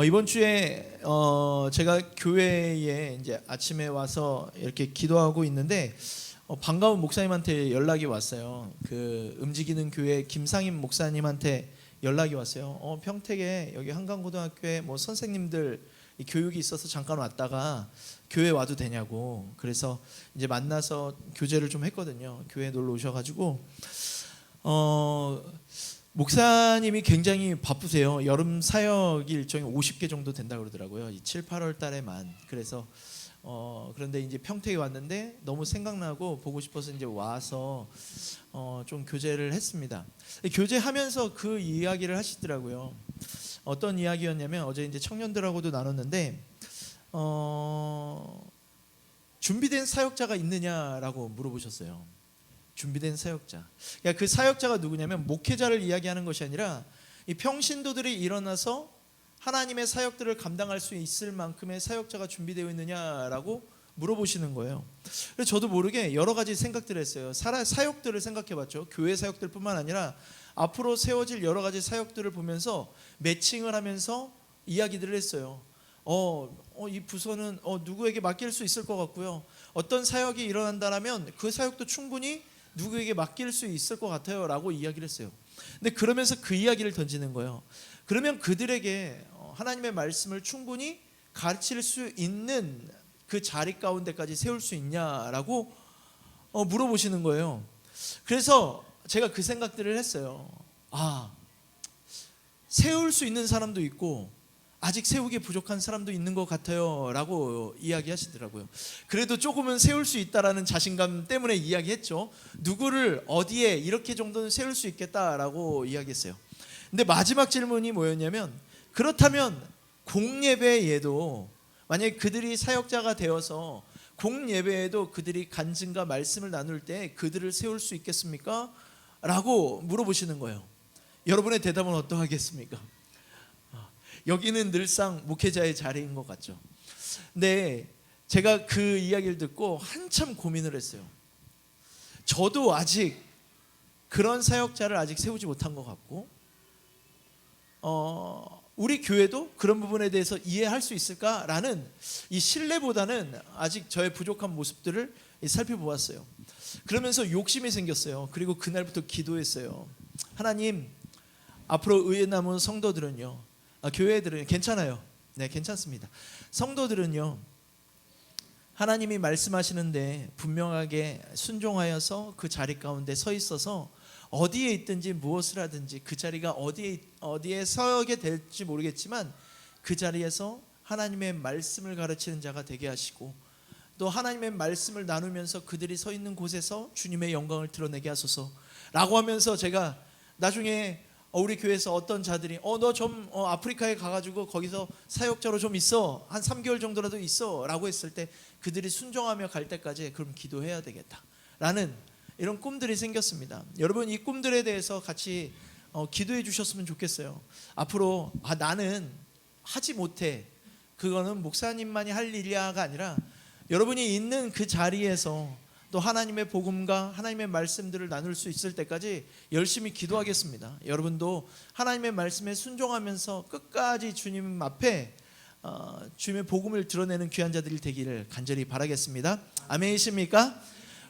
이번 주에 제가 교회에 이제 아침에 와서 이렇게 기도하고 있는데 반가운 목사님한테 연락이 왔어요. 그 움직이는 교회 김상임 목사님한테 연락이 왔어요. 평택에 여기 한강고등학교에 뭐 선생님들 교육이 있어서 잠깐 왔다가 교회 와도 되냐고. 그래서 이제 만나서 교제를 좀 했거든요. 교회 놀러 오셔가지고 목사님이 굉장히 바쁘세요. 여름 사역 일정이 50개 정도 된다고 그러더라고요. 7, 8월 달에만. 그래서 그런데 이제 평택에 왔는데 너무 생각나고 보고 싶어서 이제 와서 좀 교제를 했습니다. 교제하면서 그 이야기를 하시더라고요. 어떤 이야기였냐면 어제 이제 청년들하고도 나눴는데 준비된 사역자가 있느냐라고 물어보셨어요. 준비된 사역자. 그러니까 그 사역자가 누구냐면 목회자를 이야기하는 것이 아니라 이 평신도들이 일어나서 하나님의 사역들을 감당할 수 있을 만큼의 사역자가 준비되어 있느냐라고 물어보시는 거예요. 그래서 저도 모르게 여러 가지 생각들을 했어요. 사역들을 생각해봤죠. 교회 사역들뿐만 아니라 앞으로 세워질 여러 가지 사역들을 보면서 매칭을 하면서 이야기들을 했어요. 이 부서는 누구에게 맡길 수 있을 것 같고요. 어떤 사역이 일어난다면 그 사역도 충분히 누구에게 맡길 수 있을 것 같아요 라고 이야기를 했어요. 근데 그러면서 그 이야기를 던지는 거예요. 그러면 그들에게 하나님의 말씀을 충분히 가르칠 수 있는 그 자리 가운데까지 세울 수 있냐라고 물어보시는 거예요. 그래서 제가 그 생각들을 했어요. 세울 수 있는 사람도 있고 아직 세우기 부족한 사람도 있는 것 같아요 라고 이야기하시더라고요. 그래도 조금은 세울 수 있다라는 자신감 때문에 이야기했죠. 누구를 어디에 이렇게 정도는 세울 수 있겠다라고 이야기했어요. 근데 마지막 질문이 뭐였냐면, 그렇다면 공예배에도 만약에 그들이 사역자가 되어서 공예배에도 그들이 간증과 말씀을 나눌 때 그들을 세울 수 있겠습니까? 라고 물어보시는 거예요. 여러분의 대답은 어떠하겠습니까? 여기는 늘상 목회자의 자리인 것 같죠. 근데 제가 그 이야기를 듣고 한참 고민을 했어요. 저도 아직 그런 사역자를 아직 세우지 못한 것 같고 우리 교회도 그런 부분에 대해서 이해할 수 있을까라는 이 신뢰보다는 아직 저의 부족한 모습들을 살펴보았어요. 그러면서 욕심이 생겼어요. 그리고 그날부터 기도했어요. 하나님, 앞으로 의에 남은 성도들은요, 교회들은 괜찮아요. 네, 괜찮습니다. 성도들은요, 하나님이 말씀하시는데 분명하게 순종하여서 그 자리 가운데 서 있어서 어디에 있든지 무엇을 하든지 그 자리가 어디에 서게 될지 모르겠지만 그 자리에서 하나님의 말씀을 가르치는 자가 되게 하시고, 또 하나님의 말씀을 나누면서 그들이 서 있는 곳에서 주님의 영광을 드러내게 하소서 라고 하면서, 제가 나중에 우리 교회에서 어떤 자들이 너 좀 아프리카에 가가지고 거기서 사역자로 좀 있어, 한 3개월 정도라도 있어 라고 했을 때 그들이 순종하며 갈 때까지 그럼 기도해야 되겠다 라는 이런 꿈들이 생겼습니다. 여러분, 이 꿈들에 대해서 같이 기도해 주셨으면 좋겠어요. 앞으로 나는 하지 못해, 그거는 목사님만이 할 일이야가 아니라 여러분이 있는 그 자리에서 또 하나님의 복음과 하나님의 말씀들을 나눌 수 있을 때까지 열심히 기도하겠습니다. 여러분도 하나님의 말씀에 순종하면서 끝까지 주님 앞에 주님의 복음을 드러내는 귀한 자들이 되기를 간절히 바라겠습니다. 아멘이십니까?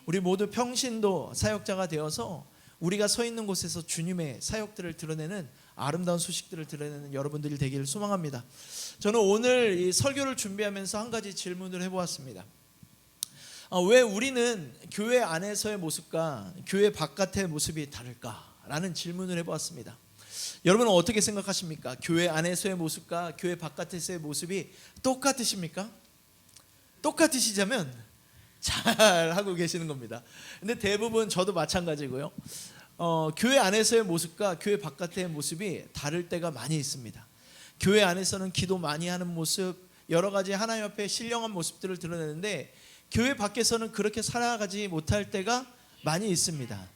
우리 모두 평신도 사역자가 되어서 우리가 서 있는 곳에서 주님의 사역들을 드러내는 아름다운 소식들을 드러내는 여러분들이 되기를 소망합니다. 저는 오늘 이 설교를 준비하면서 한 가지 질문을 해보았습니다. 왜 우리는 교회 안에서의 모습과 교회 바깥의 모습이 다를까라는 질문을 해보았습니다. 여러분은 어떻게 생각하십니까? 교회 안에서의 모습과 교회 바깥에서의 모습이 똑같으십니까? 똑같으시자면 잘 하고 계시는 겁니다. 근데 대부분 저도 마찬가지고요. 교회 안에서의 모습과 교회 바깥의 모습이 다를 때가 많이 있습니다. 교회 안에서는 기도 많이 하는 모습, 여러 가지 하나님 앞에 신령한 모습들을 드러내는데 교회 밖에서는 그렇게 살아가지 못할 때가 많이 있습니다.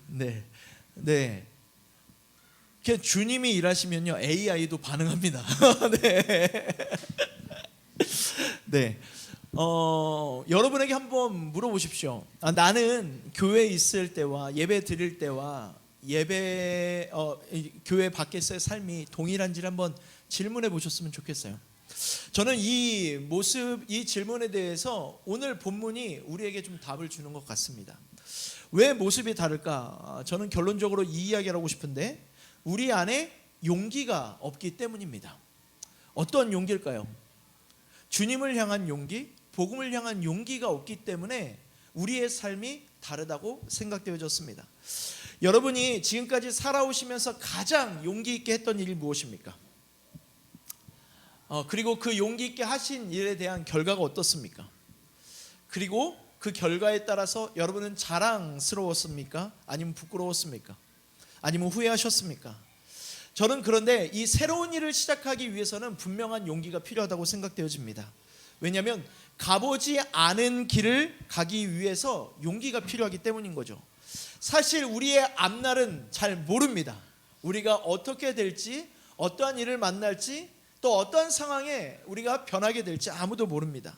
네. 그냥 주님이 일하시면요, AI도 반응합니다. 네. 여러분에게 한번 물어보십시오. 나는 교회에 있을 때와 예배 드릴 때와 교회 밖에서의 삶이 동일한지를 한번 질문해 보셨으면 좋겠어요. 저는 이 질문에 대해서 오늘 본문이 우리에게 좀 답을 주는 것 같습니다. 왜 모습이 다를까? 저는 결론적으로 이 이야기를 하고 싶은데, 우리 안에 용기가 없기 때문입니다. 어떤 용기일까요? 주님을 향한 용기, 복음을 향한 용기가 없기 때문에 우리의 삶이 다르다고 생각되어졌습니다. 여러분이 지금까지 살아오시면서 가장 용기 있게 했던 일이 무엇입니까? 그리고 그 용기 있게 하신 일에 대한 결과가 어떻습니까? 그리고 그 결과에 따라서 여러분은 자랑스러웠습니까? 아니면 부끄러웠습니까? 아니면 후회하셨습니까? 저는 그런데 이 새로운 일을 시작하기 위해서는 분명한 용기가 필요하다고 생각되어집니다. 왜냐하면 가보지 않은 길을 가기 위해서 용기가 필요하기 때문인 거죠. 사실 우리의 앞날은 잘 모릅니다. 우리가 어떻게 될지, 어떠한 일을 만날지, 또 어떠한 상황에 우리가 변하게 될지 아무도 모릅니다.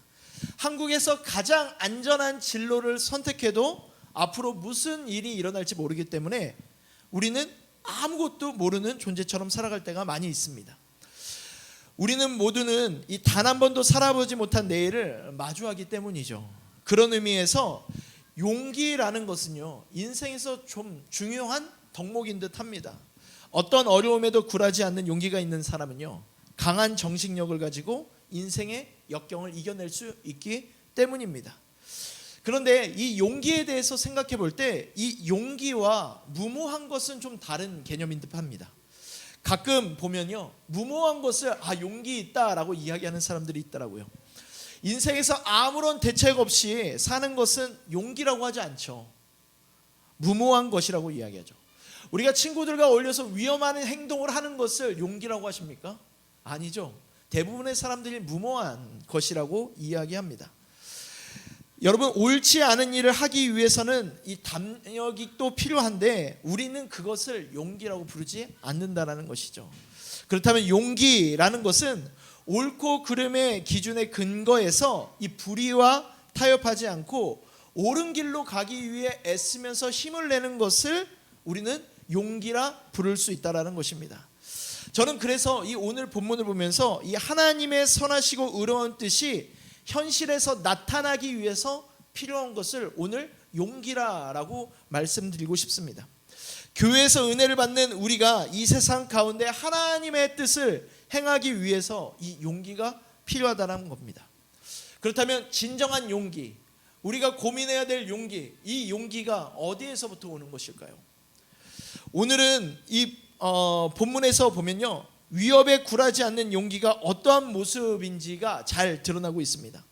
한국에서 가장 안전한 진로를 선택해도 앞으로 무슨 일이 일어날지 모르기 때문에 우리는 아무것도 모르는 존재처럼 살아갈 때가 많이 있습니다. 우리는 모두는 이 단 한 번도 살아보지 못한 내일을 마주하기 때문이죠. 그런 의미에서 용기라는 것은요, 인생에서 좀 중요한 덕목인 듯 합니다. 어떤 어려움에도 굴하지 않는 용기가 있는 사람은요, 강한 정신력을 가지고 인생의 역경을 이겨낼 수 있기 때문입니다. 그런데 이 용기에 대해서 생각해 볼 때 이 용기와 무모한 것은 좀 다른 개념인 듯 합니다. 가끔 보면요, 무모한 것을 용기 있다라고 이야기하는 사람들이 있더라고요. 인생에서 아무런 대책 없이 사는 것은 용기라고 하지 않죠. 무모한 것이라고 이야기하죠. 우리가 친구들과 어울려서 위험한 행동을 하는 것을 용기라고 하십니까? 아니죠. 대부분의 사람들이 무모한 것이라고 이야기합니다. 여러분, 옳지 않은 일을 하기 위해서는 이 담력이 또 필요한데 우리는 그것을 용기라고 부르지 않는다라는 것이죠. 그렇다면 용기라는 것은 옳고 그름의 기준에 근거해서 이 불의와 타협하지 않고 옳은 길로 가기 위해 애쓰면서 힘을 내는 것을 우리는 용기라 부를 수 있다라는 것입니다. 저는 그래서 이 오늘 본문을 보면서 이 하나님의 선하시고 의로운 뜻이 현실에서 나타나기 위해서 필요한 것을 오늘 용기라고 말씀드리고 싶습니다. 교회에서 은혜를 받는 우리가 이 세상 가운데 하나님의 뜻을 행하기 위해서 이 용기가 필요하다는 겁니다. 그렇다면 진정한 용기, 우리가 고민해야 될 용기, 이 용기가 어디에서부터 오는 것일까요? 오늘은 이 본문에서 보면요, 위협에 굴하지 않는 용기가 어떠한 모습인지가 잘 드러나고 있습니다.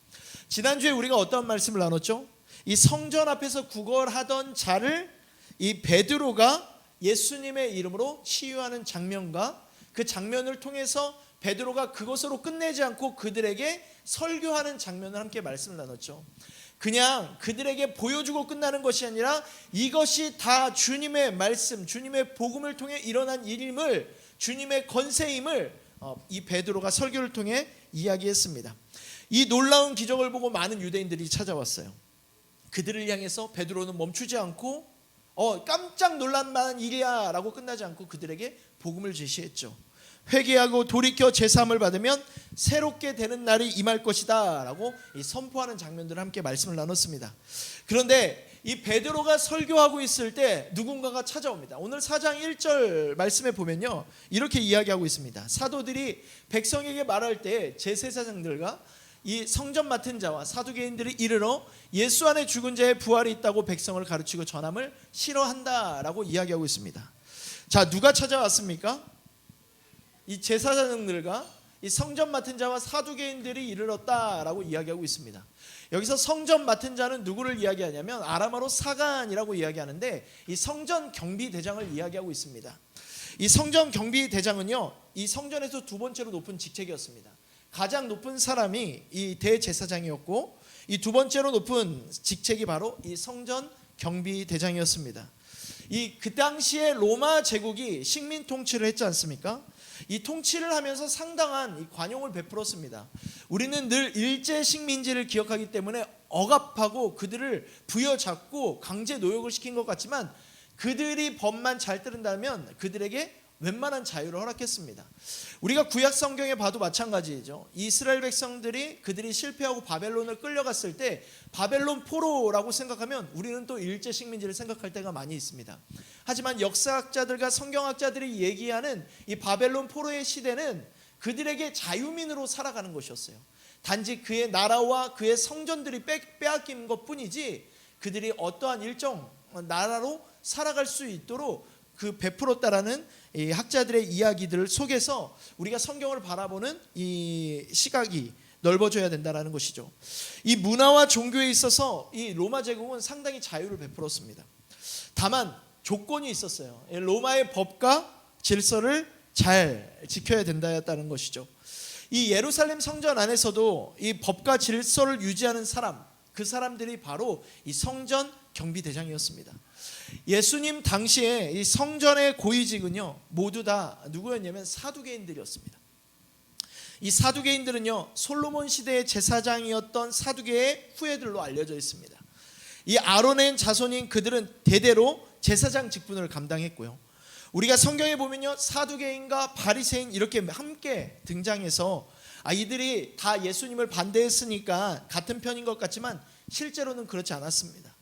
지난주에 우리가 어떤 말씀을 나눴죠? 이 성전 앞에서 구걸하던 자를 이 베드로가 예수님의 이름으로 치유하는 장면과 그 장면을 통해서 베드로가 그것으로 끝내지 않고 그들에게 설교하는 장면을 함께 말씀을 나눴죠. 그냥 그들에게 보여주고 끝나는 것이 아니라 이것이 다 주님의 말씀, 주님의 복음을 통해 일어난 일임을, 주님의 권세임을 이 베드로가 설교를 통해 이야기했습니다. 이 놀라운 기적을 보고 많은 유대인들이 찾아왔어요. 그들을 향해서 베드로는 멈추지 않고 깜짝 놀란 만한 일이야 라고 끝나지 않고 그들에게 복음을 제시했죠. 회개하고 돌이켜 제사함을 받으면 새롭게 되는 날이 임할 것이다 라고 선포하는 장면들을 함께 말씀을 나눴습니다. 그런데 이 베드로가 설교하고 있을 때 누군가가 찾아옵니다. 오늘 4장 1절 말씀에 보면요, 이렇게 이야기하고 있습니다. 사도들이 백성에게 말할 때 제사장들과 이 성전 맡은 자와 사두개인들이 이르러 예수 안에 죽은 자의 부활이 있다고 백성을 가르치고 전함을 싫어한다라고 이야기하고 있습니다. 자, 누가 찾아왔습니까? 이 제사장들과 이 성전 맡은 자와 사두개인들이 이르렀다라고 이야기하고 있습니다. 여기서 성전 맡은 자는 누구를 이야기하냐면 아람어로 사간이라고 이야기하는데 이 성전 경비대장을 이야기하고 있습니다. 이 성전 경비대장은요, 이 성전에서 두 번째로 높은 직책이었습니다. 가장 높은 사람이 이 대제사장이었고 이 두 번째로 높은 직책이 바로 이 성전 경비대장이었습니다. 그 당시에 로마 제국이 식민 통치를 했지 않습니까? 이 통치를 하면서 상당한 이 관용을 베풀었습니다. 우리는 늘 일제 식민지를 기억하기 때문에 억압하고 그들을 부여잡고 강제 노역을 시킨 것 같지만 그들이 법만 잘 따른다면 그들에게 웬만한 자유를 허락했습니다. 우리가 구약 성경에 봐도 마찬가지죠. 이스라엘 백성들이 그들이 실패하고 바벨론을 끌려갔을 때 바벨론 포로라고 생각하면 우리는 또 일제 식민지를 생각할 때가 많이 있습니다. 하지만 역사학자들과 성경학자들이 얘기하는 이 바벨론 포로의 시대는 그들에게 자유민으로 살아가는 것이었어요. 단지 그의 나라와 그의 성전들이 빼앗긴 것뿐이지 그들이 어떠한 일정 나라로 살아갈 수 있도록 그 베풀었다라는 이 학자들의 이야기들 속에서 우리가 성경을 바라보는 이 시각이 넓어져야 된다는 것이죠. 이 문화와 종교에 있어서 이 로마 제국은 상당히 자유를 베풀었습니다. 다만 조건이 있었어요. 로마의 법과 질서를 잘 지켜야 된다였다는 것이죠. 이 예루살렘 성전 안에서도 이 법과 질서를 유지하는 사람, 그 사람들이 바로 이 성전 경비대장이었습니다. 예수님 당시에 이 성전의 고위직은요 모두 다 누구였냐면 사두개인들이었습니다. 이 사두개인들은요 솔로몬 시대의 제사장이었던 사두개의 후예들로 알려져 있습니다. 이 아론의 자손인 그들은 대대로 제사장 직분을 감당했고요. 우리가 성경에 보면요 사두개인과 바리새인 이렇게 함께 등장해서 이들이 다 예수님을 반대했으니까 같은 편인 것 같지만 실제로는 그렇지 않았습니다.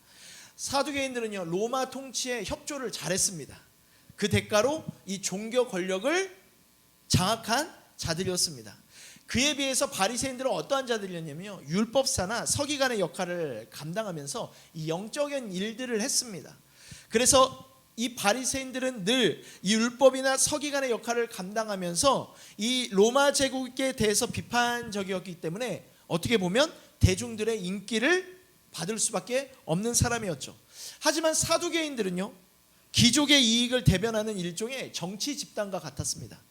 사두개인들은요 로마 통치에 협조를 잘했습니다. 그 대가로 이 종교 권력을 장악한 자들이었습니다. 그에 비해서 바리새인들은 어떠한 자들이었냐면요 율법사나 서기관의 역할을 감당하면서 이 영적인 일들을 했습니다. 그래서 이 바리새인들은 늘 이 율법이나 서기관의 역할을 감당하면서 이 로마 제국에 대해서 비판적이었기 때문에 어떻게 보면 대중들의 인기를 받을 수밖에 없는 사람이었죠. 하지만 사두개인들은요 귀족의 이익을 대변하는 일종의 정치 집단과 같았습니다.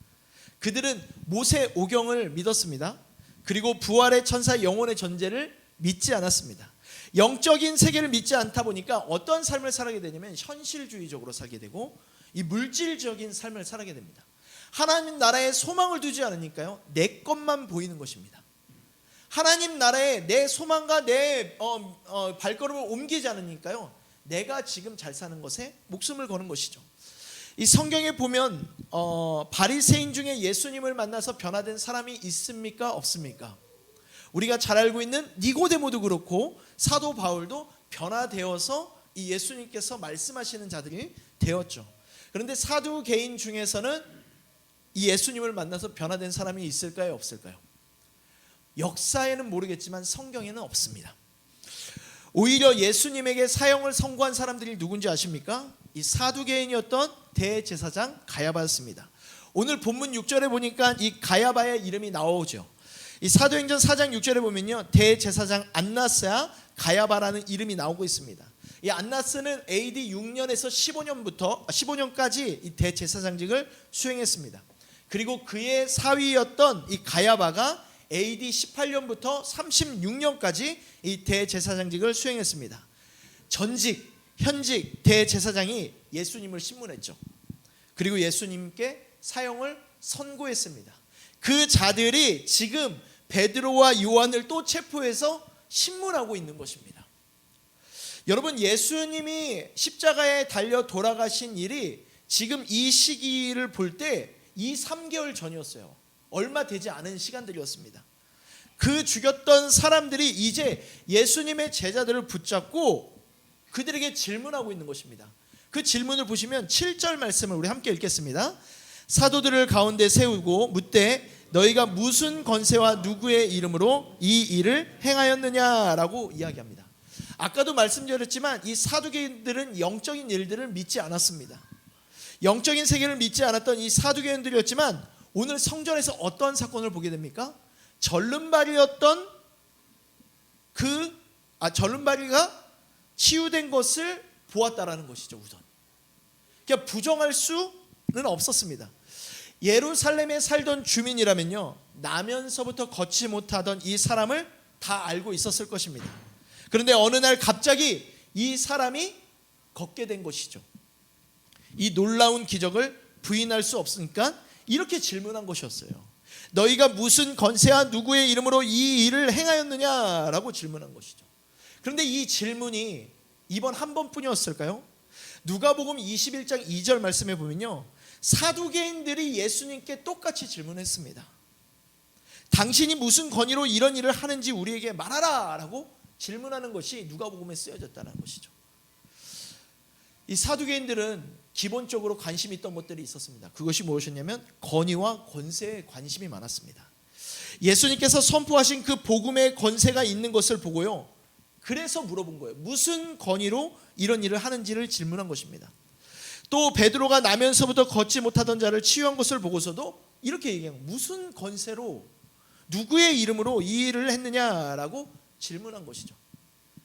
그들은 모세 오경을 믿었습니다. 그리고 부활의 천사 영혼의 존재를 믿지 않았습니다. 영적인 세계를 믿지 않다 보니까 어떤 삶을 살게 되냐면 현실주의적으로 살게 되고 이 물질적인 삶을 살게 됩니다. 하나님 나라에 소망을 두지 않으니까요 내 것만 보이는 것입니다. 하나님 나라에 내 소망과 내 발걸음을 옮기지 않으니까요 내가 지금 잘 사는 것에 목숨을 거는 것이죠. 이 성경에 보면 바리새인 중에 예수님을 만나서 변화된 사람이 있습니까 없습니까? 우리가 잘 알고 있는 니고데모도 그렇고 사도 바울도 변화되어서 이 예수님께서 말씀하시는 자들이 되었죠. 그런데 사두개인 중에서는 이 예수님을 만나서 변화된 사람이 있을까요 없을까요? 역사에는 모르겠지만 성경에는 없습니다. 오히려 예수님에게 사형을 선고한 사람들이 누군지 아십니까? 이 사두개인이었던 대제사장 가야바였습니다. 오늘 본문 6절에 보니까 이 가야바의 이름이 나오죠. 이 사도행전 4장 6절에 보면요 대제사장 안나스야 가야바라는 이름이 나오고 있습니다. 이 안나스는 AD 6년에서 15년까지 이 대제사장직을 수행했습니다. 그리고 그의 사위였던 이 가야바가 AD 18년부터 36년까지 이 대제사장직을 수행했습니다. 전직, 현직 대제사장이 예수님을 신문했죠. 그리고 예수님께 사형을 선고했습니다. 그 자들이 지금 베드로와 요한을 또 체포해서 신문하고 있는 것입니다. 여러분 예수님이 십자가에 달려 돌아가신 일이 지금 이 시기를 볼 때 2-3개월 전이었어요. 얼마 되지 않은 시간들이었습니다. 그 죽였던 사람들이 이제 예수님의 제자들을 붙잡고 그들에게 질문하고 있는 것입니다. 그 질문을 보시면 7절 말씀을 우리 함께 읽겠습니다. 사도들을 가운데 세우고 묻되 너희가 무슨 권세와 누구의 이름으로 이 일을 행하였느냐라고 이야기합니다. 아까도 말씀드렸지만 이 사두개인들은 영적인 일들을 믿지 않았습니다. 영적인 세계를 믿지 않았던 이 사두개인들이었지만 오늘 성전에서 어떤 사건을 보게 됩니까? 절름발이었던 절름발이가 치유된 것을 보았다라는 것이죠. 우선 그러니까 부정할 수는 없었습니다. 예루살렘에 살던 주민이라면요 나면서부터 걷지 못하던 이 사람을 다 알고 있었을 것입니다. 그런데 어느 날 갑자기 이 사람이 걷게 된 것이죠. 이 놀라운 기적을 부인할 수 없으니까 이렇게 질문한 것이었어요. 너희가 무슨 권세와 누구의 이름으로 이 일을 행하였느냐라고 질문한 것이죠. 그런데 이 질문이 이번 한 번뿐이었을까요? 누가복음 21장 2절 말씀에 보면요, 사두개인들이 예수님께 똑같이 질문했습니다. 당신이 무슨 권위로 이런 일을 하는지 우리에게 말하라 라고 질문하는 것이 누가복음에 쓰여졌다는 것이죠. 이 사두개인들은 기본적으로 관심이 있던 것들이 있었습니다. 그것이 무엇이었냐면 권위와 권세에 관심이 많았습니다. 예수님께서 선포하신 그 복음의 권세가 있는 것을 보고요, 그래서 물어본 거예요. 무슨 권위로 이런 일을 하는지를 질문한 것입니다. 또 베드로가 나면서부터 걷지 못하던 자를 치유한 것을 보고서도 이렇게 얘기해요. 무슨 권세로 누구의 이름으로 이 일을 했느냐라고 질문한 것이죠.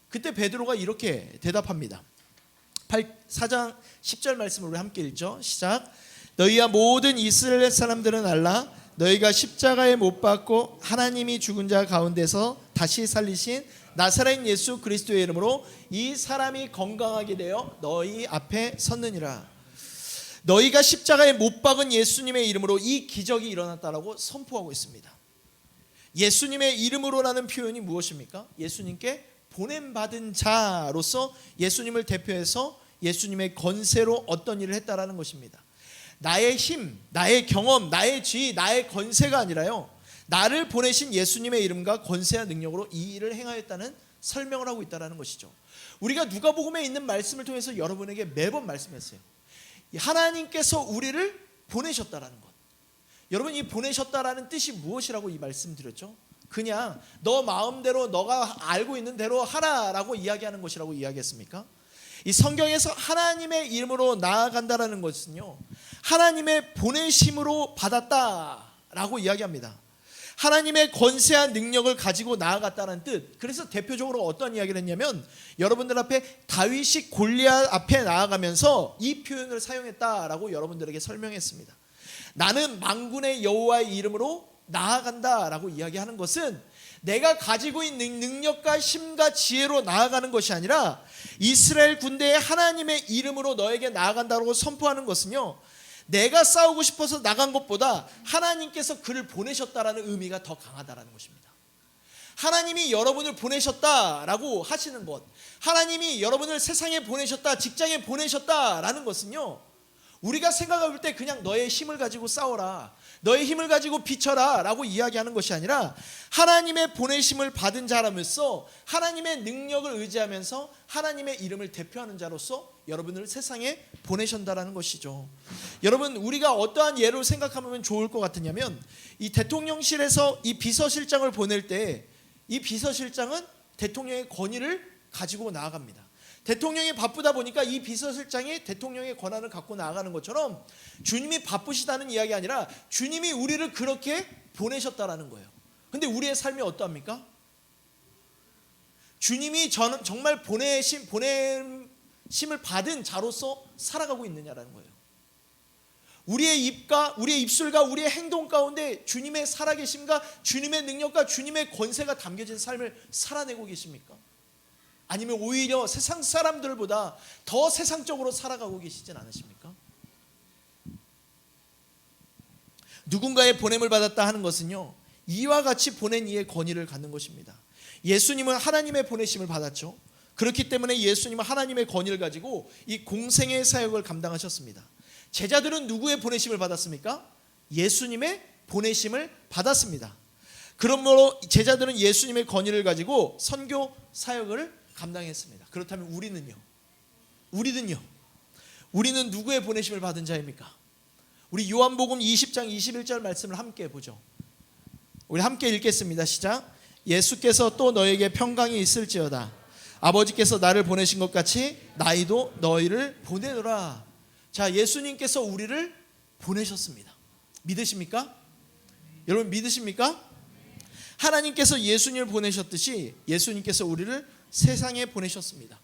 그때 베드로가 이렇게 대답합니다. 4장 10절 말씀을 우리 함께 읽죠. 시작. 너희와 모든 이스라엘 사람들은 알라. 너희가 십자가에 못 박고 하나님이 죽은 자 가운데서 다시 살리신 나사렛 예수 그리스도의 이름으로 이 사람이 건강하게 되어 너희 앞에 섰느니라. 너희가 십자가에 못 박은 예수님의 이름으로 이 기적이 일어났다라고 선포하고 있습니다. 예수님의 이름으로라는 표현이 무엇입니까? 예수님께 보냄받은 자로서 예수님을 대표해서 예수님의 권세로 어떤 일을 했다라는 것입니다. 나의 힘, 나의 경험, 나의 지위, 나의 권세가 아니라요, 나를 보내신 예수님의 이름과 권세와 능력으로 이 일을 행하였다는 설명을 하고 있다는 것이죠. 우리가 누가복음에 있는 말씀을 통해서 여러분에게 매번 말씀했어요. 하나님께서 우리를 보내셨다라는 것. 여러분, 이 보내셨다라는 뜻이 무엇이라고 이 말씀 드렸죠? 그냥 너 마음대로 너가 알고 있는 대로 하라라고 이야기하는 것이라고 이야기했습니까? 이 성경에서 하나님의 이름으로 나아간다라는 것은요, 하나님의 보내심으로 받았다라고 이야기합니다. 하나님의 권세한 능력을 가지고 나아갔다는 뜻. 그래서 대표적으로 어떤 이야기를 했냐면, 여러분들 앞에 다윗이 골리앗 앞에 나아가면서 이 표현을 사용했다라고 여러분들에게 설명했습니다. 나는 만군의 여호와의 이름으로 나아간다라고 이야기하는 것은 내가 가지고 있는 능력과 힘과 지혜로 나아가는 것이 아니라 이스라엘 군대의 하나님의 이름으로 너에게 나아간다고 선포하는 것은요, 내가 싸우고 싶어서 나간 것보다 하나님께서 그를 보내셨다라는 의미가 더 강하다라는 것입니다. 하나님이 여러분을 보내셨다라고 하시는 것, 하나님이 여러분을 세상에 보내셨다, 직장에 보내셨다라는 것은요, 우리가 생각할 때 그냥 너의 힘을 가지고 싸워라, 너의 힘을 가지고 비춰라 라고 이야기하는 것이 아니라 하나님의 보내심을 받은 자라면서 하나님의 능력을 의지하면서 하나님의 이름을 대표하는 자로서 여러분을 세상에 보내신다라는 것이죠. 여러분, 우리가 어떠한 예로 생각하면 좋을 것 같으냐면, 이 대통령실에서 이 비서실장을 보낼 때 이 비서실장은 대통령의 권위를 가지고 나아갑니다. 대통령이 바쁘다 보니까 이 비서실장이 대통령의 권한을 갖고 나아가는 것처럼 주님이 바쁘시다는 이야기 아니라 주님이 우리를 그렇게 보내셨다라는 거예요. 근데 우리의 삶이 어떠합니까? 주님이 정말 보내심을 받은 자로서 살아가고 있느냐라는 거예요. 우리의 입과 우리의 입술과 우리의 행동 가운데 주님의 살아계심과 주님의 능력과 주님의 권세가 담겨진 삶을 살아내고 계십니까? 아니면 오히려 세상 사람들보다 더 세상적으로 살아가고 계시진 않으십니까? 누군가의 보냄을 받았다 하는 것은요, 이와 같이 보낸 이의 권위를 갖는 것입니다. 예수님은 하나님의 보내심을 받았죠. 그렇기 때문에 예수님은 하나님의 권위를 가지고 이 공생의 사역을 감당하셨습니다. 제자들은 누구의 보내심을 받았습니까? 예수님의 보내심을 받았습니다. 그러므로 제자들은 예수님의 권위를 가지고 선교 사역을 감당했습니다. 그렇다면 우리는요? 우리는 누구의 보내심을 받은 자입니까? 우리 요한복음 20장 21절 말씀을 함께 보죠. 우리 함께 읽겠습니다. 시작. 예수께서 또 너에게 평강이 있을지어다. 아버지께서 나를 보내신 것 같이 나희도 너희를 보내노라. 자, 예수님께서 우리를 보내셨습니다. 믿으십니까? 여러분 믿으십니까? 하나님께서 예수님을 보내셨듯이 예수님께서 우리를 세상에 보내셨습니다.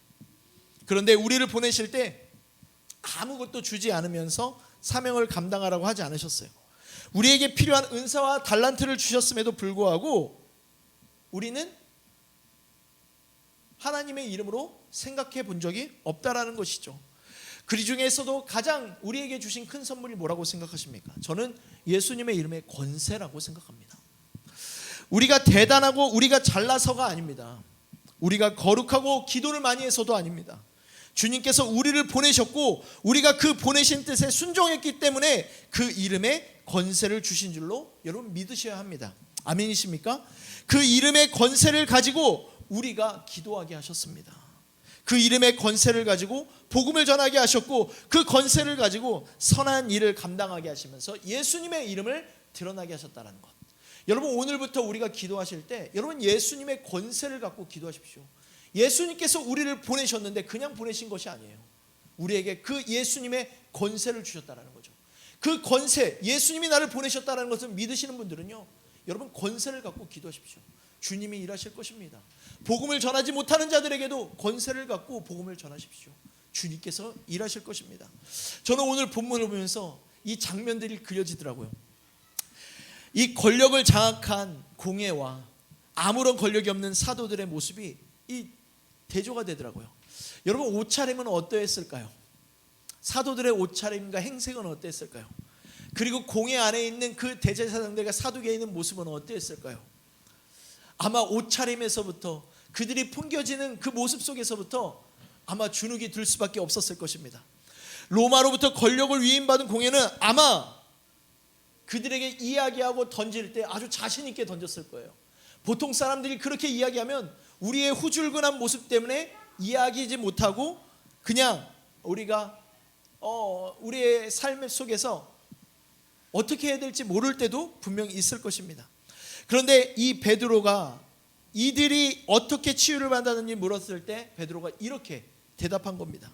그런데 우리를 보내실 때 아무것도 주지 않으면서 사명을 감당하라고 하지 않으셨어요. 우리에게 필요한 은사와 달란트를 주셨음에도 불구하고 우리는 하나님의 이름으로 생각해 본 적이 없다라는 것이죠. 그 중에서도 가장 우리에게 주신 큰 선물이 뭐라고 생각하십니까? 저는 예수님의 이름의 권세라고 생각합니다. 우리가 대단하고 우리가 잘나서가 아닙니다. 우리가 거룩하고 기도를 많이 해서도 아닙니다. 주님께서 우리를 보내셨고 우리가 그 보내신 뜻에 순종했기 때문에 그 이름의 권세를 주신 줄로 여러분 믿으셔야 합니다. 아멘이십니까? 그 이름의 권세를 가지고 우리가 기도하게 하셨습니다. 그 이름의 권세를 가지고 복음을 전하게 하셨고 그 권세를 가지고 선한 일을 감당하게 하시면서 예수님의 이름을 드러나게 하셨다는 것. 여러분 오늘부터 우리가 기도하실 때 여러분 예수님의 권세를 갖고 기도하십시오. 예수님께서 우리를 보내셨는데 그냥 보내신 것이 아니에요. 우리에게 그 예수님의 권세를 주셨다는 거죠. 그 권세, 예수님이 나를 보내셨다는 것을 믿으시는 분들은요, 여러분 권세를 갖고 기도하십시오. 주님이 일하실 것입니다. 복음을 전하지 못하는 자들에게도 권세를 갖고 복음을 전하십시오. 주님께서 일하실 것입니다. 저는 오늘 본문을 보면서 이 장면들이 그려지더라고요. 이 권력을 장악한 공회와 아무런 권력이 없는 사도들의 모습이 이 대조가 되더라고요. 여러분 옷차림은 어떠했을까요? 사도들의 옷차림과 행색은 어땠을까요? 그리고 공회 안에 있는 그 대제사장들과 사두개에 있는 모습은 어땠을까요? 아마 옷차림에서부터 그들이 풍겨지는 그 모습 속에서부터 아마 주눅이 들 수밖에 없었을 것입니다. 로마로부터 권력을 위임받은 공회는 아마 그들에게 이야기하고 던질 때 아주 자신 있게 던졌을 거예요. 보통 사람들이 그렇게 이야기하면 우리의 후줄근한 모습 때문에 이야기하지 못하고 그냥 우리가 우리의 삶 속에서 어떻게 해야 될지 모를 때도 분명히 있을 것입니다. 그런데 이 베드로가 이들이 어떻게 치유를 받았는지 물었을 때 베드로가 이렇게 대답한 겁니다.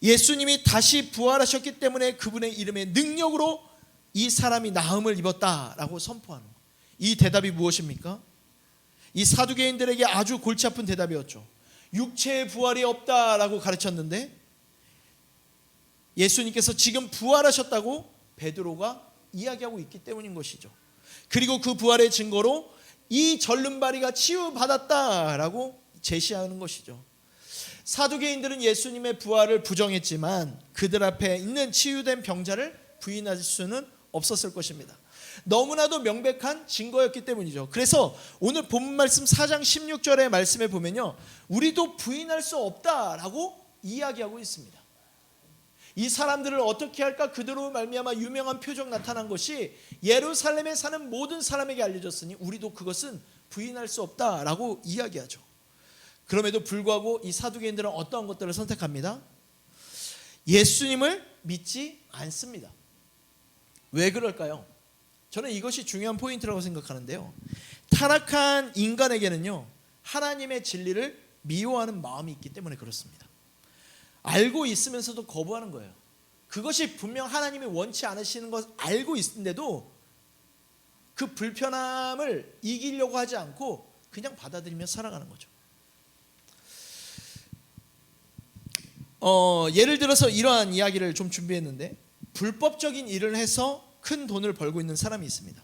예수님이 다시 부활하셨기 때문에 그분의 이름의 능력으로 이 사람이 나음을 입었다라고 선포하는 것. 이 대답이 무엇입니까? 이 사두개인들에게 아주 골치 아픈 대답이었죠. 육체의 부활이 없다라고 가르쳤는데 예수님께서 지금 부활하셨다고 베드로가 이야기하고 있기 때문인 것이죠. 그리고 그 부활의 증거로 이 절름발이가 치유받았다라고 제시하는 것이죠. 사두개인들은 예수님의 부활을 부정했지만 그들 앞에 있는 치유된 병자를 부인할 수는 없었을 것입니다. 너무나도 명백한 증거였기 때문이죠. 그래서 오늘 본문 말씀 4장 16절의 말씀에 보면요, 우리도 부인할 수 없다라고 이야기하고 있습니다. 이 사람들을 어떻게 할까? 그대로 말미암아 유명한 표적 나타난 것이 예루살렘에 사는 모든 사람에게 알려졌으니 우리도 그것은 부인할 수 없다라고 이야기하죠. 그럼에도 불구하고 이 사두개인들은 어떠한 것들을 선택합니다? 예수님을 믿지 않습니다. 왜 그럴까요? 저는 이것이 중요한 포인트라고 생각하는데요. 타락한 인간에게는요, 하나님의 진리를 미워하는 마음이 있기 때문에 그렇습니다. 알고 있으면서도 거부하는 거예요. 그것이 분명 하나님이 원치 않으시는 것 알고 있는데도 그 불편함을 이기려고 하지 않고 그냥 받아들이며 살아가는 거죠. 예를 들어서 이러한 이야기를 좀 준비했는데, 불법적인 일을 해서 큰 돈을 벌고 있는 사람이 있습니다.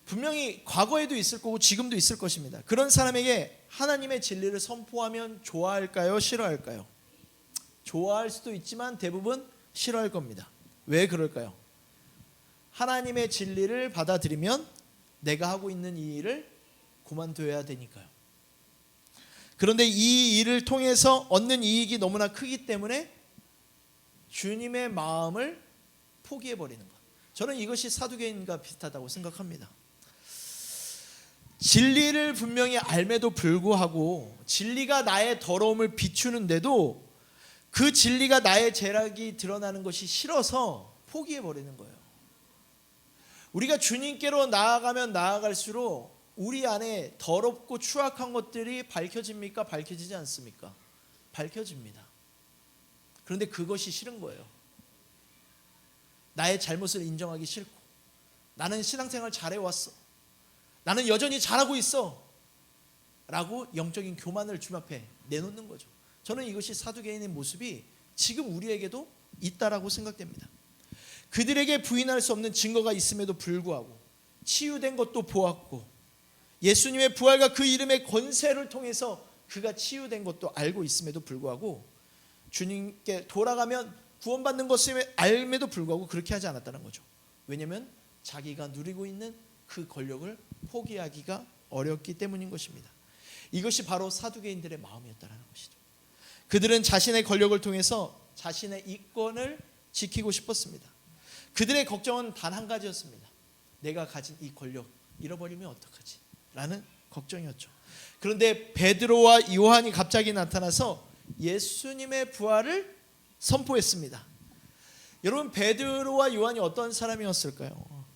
분명히 과거에도 있을 거고 지금도 있을 것입니다. 그런 사람에게 하나님의 진리를 선포하면 좋아할까요? 싫어할까요? 좋아할 수도 있지만 대부분 싫어할 겁니다. 왜 그럴까요? 하나님의 진리를 받아들이면 내가 하고 있는 이 일을 그만둬야 되니까요. 그런데 이 일을 통해서 얻는 이익이 너무나 크기 때문에 주님의 마음을 포기해버리는 것. 저는 이것이 사두개인과 비슷하다고 생각합니다. 진리를 분명히 알매도 불구하고 진리가 나의 더러움을 비추는데도 그 진리가 나의 죄악이 드러나는 것이 싫어서 포기해버리는 거예요. 우리가 주님께로 나아가면 나아갈수록 우리 안에 더럽고 추악한 것들이 밝혀집니까? 밝혀지지 않습니까? 밝혀집니다. 그런데 그것이 싫은 거예요. 나의 잘못을 인정하기 싫고, 나는 신앙생활 잘해왔어, 나는 여전히 잘하고 있어 라고 영적인 교만을 주님 앞에 내놓는 거죠. 저는 이것이 사두개인의 모습이 지금 우리에게도 있다라고 생각됩니다. 그들에게 부인할 수 없는 증거가 있음에도 불구하고 치유된 것도 보았고 예수님의 부활과 그 이름의 권세를 통해서 그가 치유된 것도 알고 있음에도 불구하고 주님께 돌아가면 구원받는 것을 알매도 불구하고 그렇게 하지 않았다는 거죠. 왜냐하면 자기가 누리고 있는 그 권력을 포기하기가 어렵기 때문인 것입니다. 이것이 바로 사두개인들의 마음이었다는 것이죠. 그들은 자신의 권력을 통해서 자신의 이권을 지키고 싶었습니다. 그들의 걱정은 단 한 가지였습니다. 내가 가진 이 권력 잃어버리면 어떡하지? 라는 걱정이었죠. 그런데 베드로와 요한이 갑자기 나타나서 예수님의 부활을 선포했습니다. 여러분, 베드로와 요한이 어떤 사람이었을까요?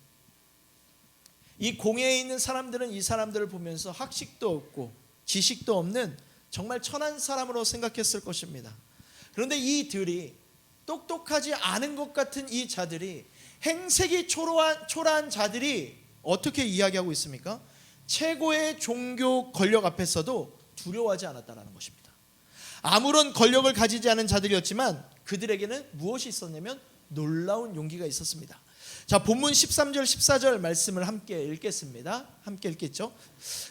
이 공회에 있는 사람들은 이 사람들을 보면서 학식도 없고 지식도 없는 정말 천한 사람으로 생각했을 것입니다. 그런데 이들이 똑똑하지 않은 것 같은 이 자들이, 행색이 초라한 자들이 어떻게 이야기하고 있습니까? 최고의 종교 권력 앞에서도 두려워하지 않았다는 것입니다. 아무런 권력을 가지지 않은 자들이었지만 그들에게는 무엇이 있었냐면 놀라운 용기가 있었습니다. 자, 본문 13절 14절 말씀을 함께 읽겠습니다. 함께 읽겠죠?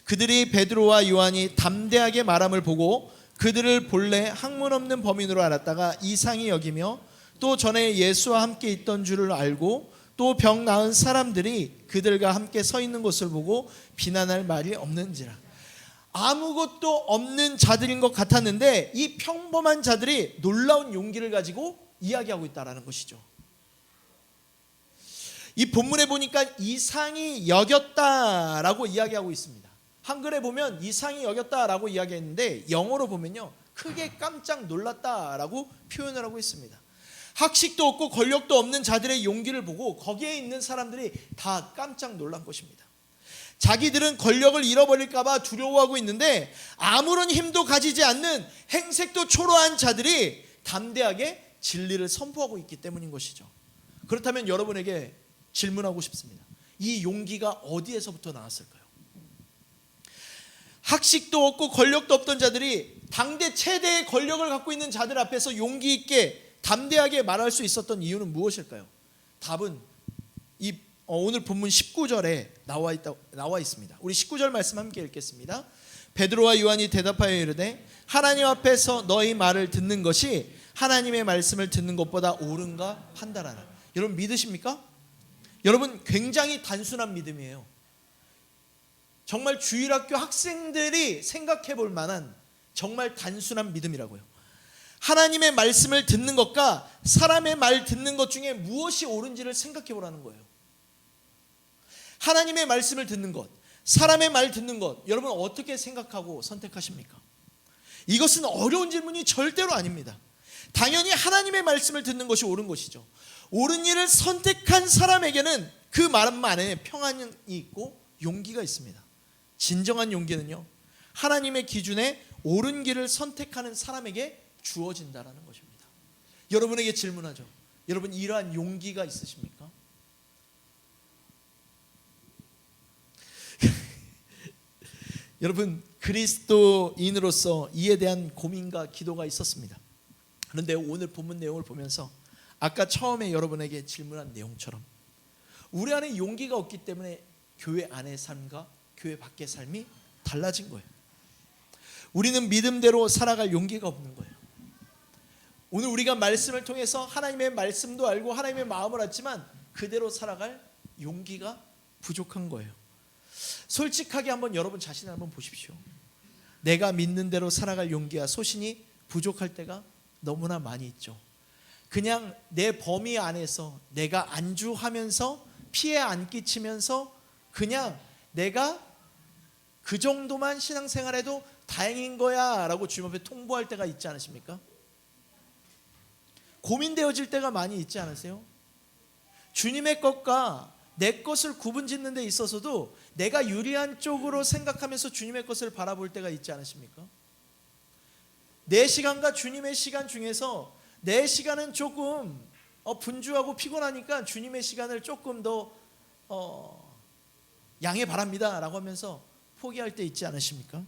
그들이 베드로와 요한이 담대하게 말함을 보고 그들을 본래 학문 없는 범인으로 알았다가 이상히 여기며 또 전에 예수와 함께 있던 줄을 알고 또 병 나은 사람들이 그들과 함께 서 있는 것을 보고 비난할 말이 없는지라. 아무것도 없는 자들인 것 같았는데 이 평범한 자들이 놀라운 용기를 가지고 이야기하고 있다는 것이죠. 이 본문에 보니까 이상히 여겼다라고 이야기하고 있습니다. 한글에 보면 이상히 여겼다라고 이야기했는데 영어로 보면요, 크게 깜짝 놀랐다라고 표현을 하고 있습니다. 학식도 없고 권력도 없는 자들의 용기를 보고 거기에 있는 사람들이 다 깜짝 놀란 것입니다. 자기들은 권력을 잃어버릴까 봐 두려워하고 있는데 아무런 힘도 가지지 않는 행색도 초라한 자들이 담대하게 진리를 선포하고 있기 때문인 것이죠. 그렇다면 여러분에게 질문하고 싶습니다. 이 용기가 어디에서부터 나왔을까요? 학식도 없고 권력도 없던 자들이 당대 최대의 권력을 갖고 있는 자들 앞에서 용기 있게 담대하게 말할 수 있었던 이유는 무엇일까요? 답은 오늘 본문 19절에 나와 있습니다. 우리 19절 말씀 함께 읽겠습니다. 베드로와 요한이 대답하여 이르되 하나님 앞에서 너희 말을 듣는 것이 하나님의 말씀을 듣는 것보다 옳은가 판단하라. 여러분 믿으십니까? 여러분, 굉장히 단순한 믿음이에요. 정말 주일학교 학생들이 생각해 볼 만한 정말 단순한 믿음이라고요. 하나님의 말씀을 듣는 것과 사람의 말 듣는 것 중에 무엇이 옳은지를 생각해 보라는 거예요. 하나님의 말씀을 듣는 것, 사람의 말 듣는 것, 여러분 어떻게 생각하고 선택하십니까? 이것은 어려운 질문이 절대로 아닙니다. 당연히 하나님의 말씀을 듣는 것이 옳은 것이죠. 옳은 일을 선택한 사람에게는 그 마음 안에 평안이 있고 용기가 있습니다. 진정한 용기는요, 하나님의 기준에 옳은 길을 선택하는 사람에게 주어진다는 것입니다. 여러분에게 질문하죠. 여러분 이러한 용기가 있으십니까? 여러분, 그리스도인으로서 이에 대한 고민과 기도가 있었습니다. 그런데 오늘 본문 내용을 보면서 아까 처음에 여러분에게 질문한 내용처럼 우리 안에 용기가 없기 때문에 교회 안의 삶과 교회 밖의 삶이 달라진 거예요. 우리는 믿음대로 살아갈 용기가 없는 거예요. 오늘 우리가 말씀을 통해서 하나님의 말씀도 알고 하나님의 마음을 알지만 그대로 살아갈 용기가 부족한 거예요. 솔직하게 한번 여러분 자신을 한번 보십시오. 내가 믿는 대로 살아갈 용기와 소신이 부족할 때가 너무나 많이 있죠. 그냥 내 범위 안에서 내가 안주하면서 피해 안 끼치면서 그냥 내가 그 정도만 신앙생활해도 다행인 거야 라고 주님 앞에 통보할 때가 있지 않으십니까? 고민되어질 때가 많이 있지 않으세요? 주님의 것과 내 것을 구분짓는 데 있어서도 내가 유리한 쪽으로 생각하면서 주님의 것을 바라볼 때가 있지 않으십니까? 내 시간과 주님의 시간 중에서 내 시간은 조금 분주하고 피곤하니까 주님의 시간을 조금 더 양해 바랍니다 라고 하면서 포기할 때 있지 않으십니까?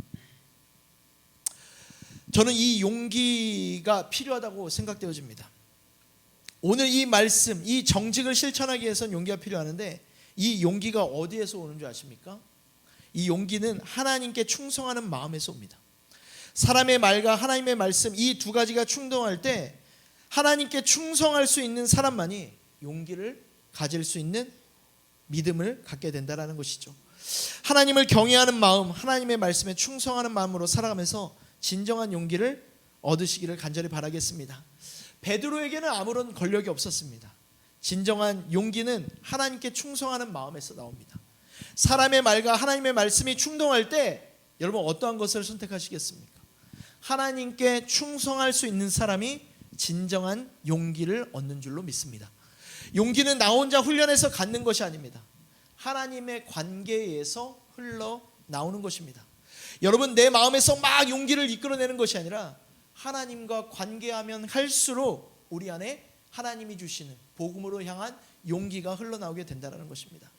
저는 이 용기가 필요하다고 생각되어집니다. 오늘 이 말씀, 이 정직을 실천하기 위해서는 용기가 필요하는데 이 용기가 어디에서 오는 줄 아십니까? 이 용기는 하나님께 충성하는 마음에서 옵니다. 사람의 말과 하나님의 말씀, 이 두 가지가 충돌할 때 하나님께 충성할 수 있는 사람만이 용기를 가질 수 있는 믿음을 갖게 된다는 것이죠. 하나님을 경외하는 마음, 하나님의 말씀에 충성하는 마음으로 살아가면서 진정한 용기를 얻으시기를 간절히 바라겠습니다. 베드로에게는 아무런 권력이 없었습니다. 진정한 용기는 하나님께 충성하는 마음에서 나옵니다. 사람의 말과 하나님의 말씀이 충돌할 때 여러분 어떠한 것을 선택하시겠습니까? 하나님께 충성할 수 있는 사람이 진정한 용기를 얻는 줄로 믿습니다. 용기는 나 혼자 훈련해서 갖는 것이 아닙니다. 하나님의 관계에서 흘러나오는 것입니다. 여러분, 내 마음에서 막 용기를 이끌어내는 것이 아니라 하나님과 관계하면 할수록 우리 안에 하나님이 주시는 복음으로 향한 용기가 흘러나오게 된다는 것입니다.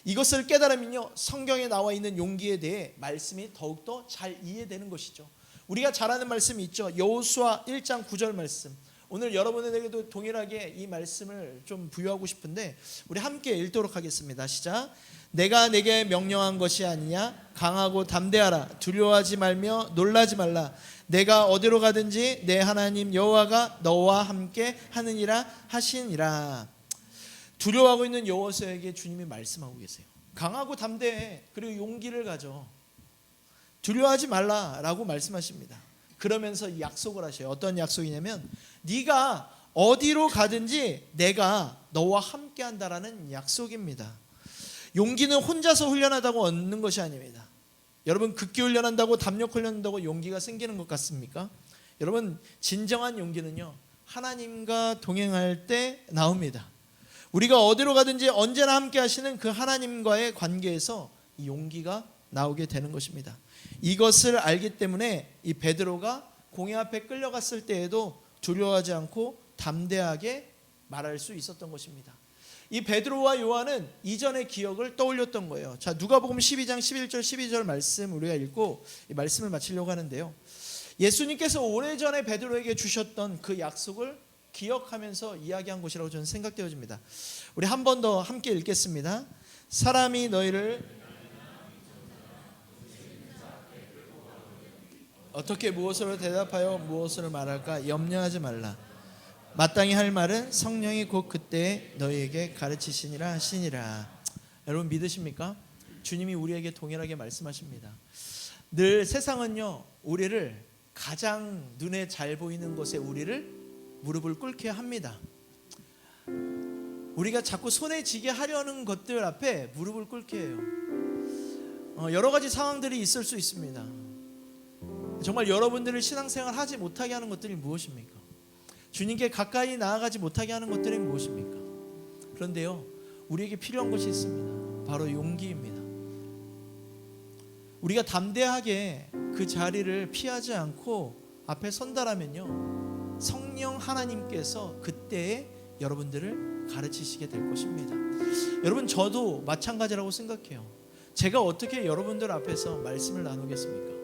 이것을 깨달으면요, 성경에 나와 있는 용기에 대해 말씀이 더욱더 잘 이해되는 것이죠. 우리가 잘 아는 말씀이 있죠. 여호수아 1장 9절 말씀. 오늘 여러분에게도 동일하게 이 말씀을 좀 부여하고 싶은데 우리 함께 읽도록 하겠습니다. 시작. 내가 내게 명령한 것이 아니냐? 강하고 담대하라. 두려워하지 말며 놀라지 말라. 내가 어디로 가든지 내 하나님 여호와가 너와 함께 하느니라 하시니라. 두려워하고 있는 여호수아에게 주님이 말씀하고 계세요. 강하고 담대해. 그리고 용기를 가져. 두려워하지 말라라고 말씀하십니다. 그러면서 약속을 하셔요. 어떤 약속이냐면 네가 어디로 가든지 내가 너와 함께 한다라는 약속입니다. 용기는 혼자서 훈련하다고 얻는 것이 아닙니다. 여러분, 극기 훈련한다고, 담력 훈련한다고 용기가 생기는 것 같습니까? 여러분, 진정한 용기는요, 하나님과 동행할 때 나옵니다. 우리가 어디로 가든지 언제나 함께 하시는 그 하나님과의 관계에서 이 용기가 나오게 되는 것입니다. 이것을 알기 때문에 이 베드로가 공회 앞에 끌려갔을 때에도 두려워하지 않고 담대하게 말할 수 있었던 것입니다. 이 베드로와 요한은 이전의 기억을 떠올렸던 거예요. 자, 누가복음 12장 11절 12절 말씀 우리가 읽고 이 말씀을 마치려고 하는데요. 예수님께서 오래전에 베드로에게 주셨던 그 약속을 기억하면서 이야기한 것이라고 저는 생각되어집니다. 우리 한 번 더 함께 읽겠습니다. 사람이 너희를 어떻게 무엇으로 대답하여 무엇으로 말할까 염려하지 말라. 마땅히 할 말은 성령이 곧 그때 너희에게 가르치시니라 하시니라. 여러분 믿으십니까? 주님이 우리에게 동일하게 말씀하십니다. 늘 세상은요, 우리를 가장 눈에 잘 보이는 곳에 우리를 무릎을 꿇게 합니다. 우리가 자꾸 손에 쥐게 하려는 것들 앞에 무릎을 꿇게 해요. 여러 가지 상황들이 있을 수 있습니다. 정말 여러분들을 신앙생활 하지 못하게 하는 것들이 무엇입니까? 주님께 가까이 나아가지 못하게 하는 것들이 무엇입니까? 그런데요, 우리에게 필요한 것이 있습니다. 바로 용기입니다. 우리가 담대하게 그 자리를 피하지 않고 앞에 선다라면요, 성령 하나님께서 그때에 여러분들을 가르치시게 될 것입니다. 여러분, 저도 마찬가지라고 생각해요. 제가 어떻게 여러분들 앞에서 말씀을 나누겠습니까?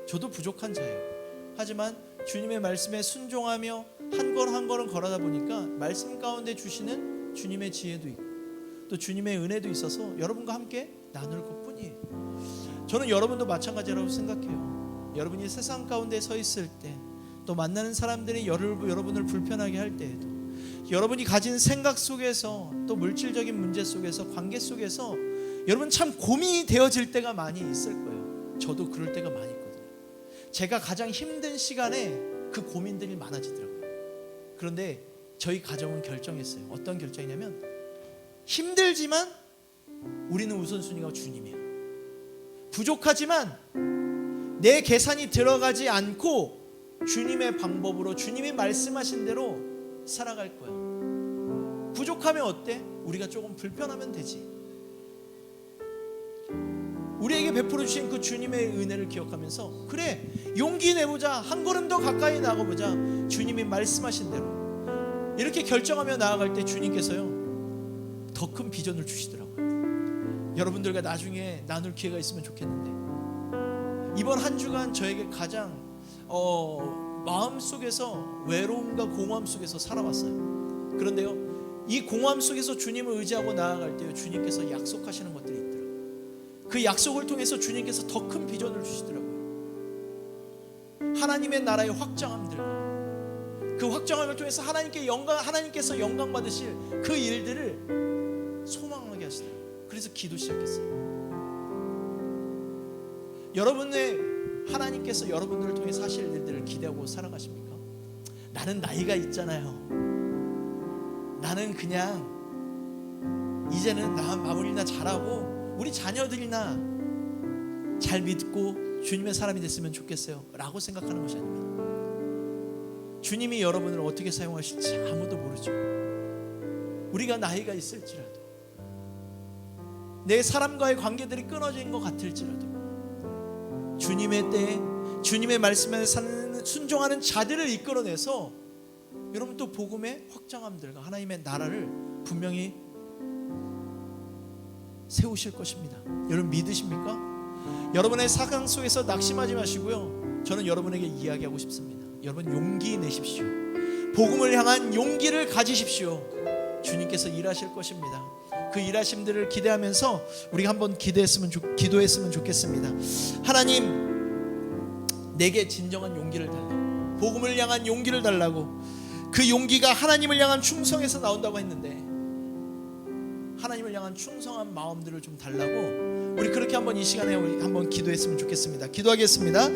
저도 부족한 자예요. 하지만 주님의 말씀에 순종하며 한 걸 한 걸음 걸어다 보니까 말씀 가운데 주시는 주님의 지혜도 있고 또 주님의 은혜도 있어서 여러분과 함께 나눌 것뿐이에요. 저는 여러분도 마찬가지라고 생각해요. 여러분이 세상 가운데 서 있을 때, 또 만나는 사람들이 여러분을 불편하게 할 때에도, 여러분이 가진 생각 속에서, 또 물질적인 문제 속에서, 관계 속에서 여러분 참 고민이 되어질 때가 많이 있을 거예요. 저도 그럴 때가 많이 있거든요. 제가 가장 힘든 시간에 그 고민들이 많아지더라고요. 그런데 저희 가정은 결정했어요. 어떤 결정이냐면, 힘들지만 우리는 우선순위가 주님이에요. 부족하지만 내 계산이 들어가지 않고 주님의 방법으로, 주님이 말씀하신 대로 살아갈 거야. 부족하면 어때? 우리가 조금 불편하면 되지. 우리에게 베풀어 주신 그 주님의 은혜를 기억하면서, 그래, 용기 내보자, 한 걸음 더 가까이 나가보자, 주님이 말씀하신 대로 이렇게 결정하며 나아갈 때 주님께서요 더 큰 비전을 주시더라고요. 여러분들과 나중에 나눌 기회가 있으면 좋겠는데, 이번 한 주간 저에게 가장 마음속에서 외로움과 공허함 속에서 살아왔어요. 그런데요, 이 공허함 속에서 주님을 의지하고 나아갈 때요, 주님께서 약속하시는 것들이 있더라고요. 그 약속을 통해서 주님께서 더 큰 비전을 주시더라고요. 하나님의 나라의 확장함들과 그 확장함을 통해서 하나님께서 영광 받으실 그 일들을 소망하게 하시더라고요. 그래서 기도 시작했어요. 여러분의 하나님께서 여러분들을 통해서 하실 일들을 기대하고 살아가십니까? 나는 나이가 있잖아요. 나는 그냥 이제는 나 마무리나 잘하고 우리 자녀들이나 잘 믿고 주님의 사람이 됐으면 좋겠어요 라고 생각하는 것이 아닙니다. 주님이 여러분을 어떻게 사용하실지 아무도 모르죠. 우리가 나이가 있을지라도, 내 사람과의 관계들이 끊어진 것 같을지라도, 주님의 때에 주님의 말씀에 사는 순종하는 자들을 이끌어내서 여러분 또 복음의 확장함들과 하나님의 나라를 분명히 세우실 것입니다. 여러분 믿으십니까? 여러분의 사강 속에서 낙심하지 마시고요, 저는 여러분에게 이야기하고 싶습니다. 여러분 용기 내십시오. 복음을 향한 용기를 가지십시오. 주님께서 일하실 것입니다. 그 일하심들을 기대하면서 우리가 한번 기도했으면 좋겠습니다. 하나님, 내게 진정한 용기를 달라고, 복음을 향한 용기를 달라고. 그 용기가 하나님을 향한 충성에서 나온다고 했는데 하나님을 향한 충성한 마음들을 좀 달라고, 우리 그렇게 한번 이 시간에 우리 한번 기도했으면 좋겠습니다. 기도하겠습니다.